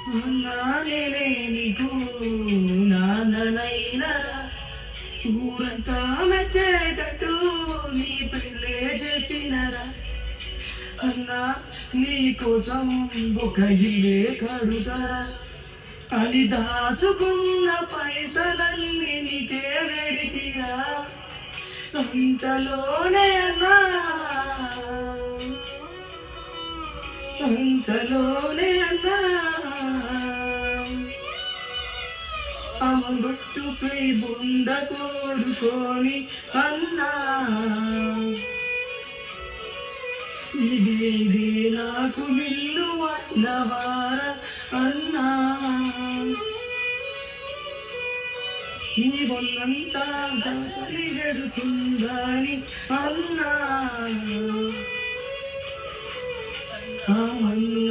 నానే నీకు నాన్ననైనా ఊరంతా మెచ్చేటట్టు నీ పెళ్ళే చేసినరా అన్నా నీ కోసం ఒక ఇల్లే కడుతారా అని దాచుకున్న పైసలన్నీ నీకే వెడితిరా అంతలోనే అన్నా అంతలోనే అన్నా అమగొట్టుపై బొంద తోడుకొని అన్నా ఇదేదే నాకు ఇల్లు అన్నవార అన్నా నీ వల్లంతా జసలి గడుతుందని అన్నా అన్నా